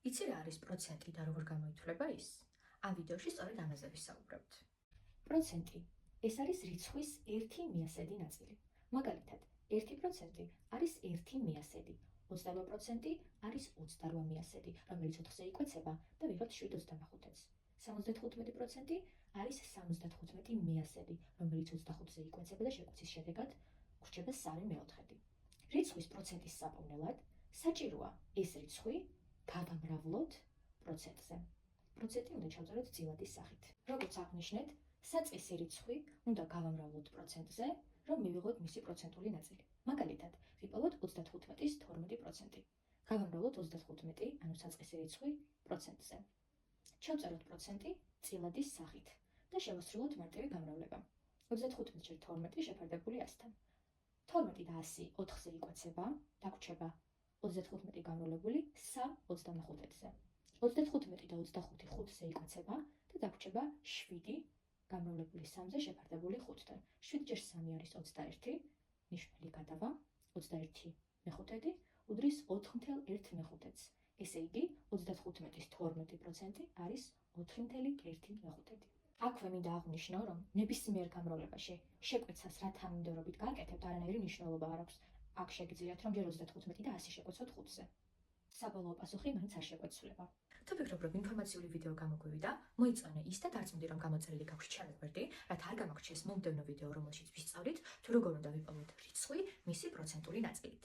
იცი რა არის პროცენტი და როგორ გამოითვლება ის? ამ ვიდეოში სწორედ ამაზე ვისაუბრებთ. პროცენტი ეს არის რიცხვის 1/100 ნაწილი. მაგალითად, 1% არის 1/100, 28% არის 28/100, რომელიც 4-ზე იკვეცება და ვიღებთ 7/25-ს. 75% არის 75/100, რომელიც 25-ზე იკვეცება და შეკვეცის შედეგად გვრჩება 3/4. რიცხვის პროცენტის საფუძვლად საჭიროა ეს რიცხვი გავამრავლოთ პროცენტზე. პროცენტი უნდა ჩავწეროთ წილადის სახით. როგორც აღნიშნეთ, საწყისი რიცხვი უნდა გავამრავლოთ პროცენტზე, რომ მივიღოთ მისი პროცენტული ნაწილი. მაგალითად, ვიპოვოთ 35-ის 12%. გავამრავლოთ 35, ანუ საწყისი რიცხვი პროცენტზე. ჩავწეროთ პროცენტი წილადის სახით და შევასრულოთ მარტივი გამრავლება. 35/12 შეფარდებული 100-თან. 12 და 100 4-ზე იკვეცება და გვრჩება 35 გამრავლებული 3/25-ზე. 35 და 25 5-ზე იკვეცება და დაგვრჩება 7 გამრავლებული 3-ზე შეფარდებული 5-თან. 7 ჯერ 3 არის 21, ნიშნული გადავა 21/5 უდრის 4/1/5-ს. ესე იგი, 35-ის 12% არის 4/1/5. აქვე მინდა აღვნიშნო, რომ ნებისმიერ გამრავლებაში შეკვეცას რა თანმიმდევრობით გააკეთებთ, არანაირი მნიშვნელობა არ აქვს. აქ შეგიძლიათ, რომ ჯერ 35 და 100 შეკვეცოთ 5-ზე. საბოლოო პასუხი მაინც არ შეკვეცვლება. თუ ფიქრობ, რომ ინფორმაციული ვიდეო გამოგვივიდა, მოიწონე ის და დარწმუნდი, რომ გამოწერილი გაქვთ ჩემი გვერდი, რათა არ გამოგრჩეს მომდევნო ვიდეო, რომელშიც ვისწავლით, თუ როგორ უნდა ვიპოვოთ რიცხვი მისი პროცენტული ნაწილით.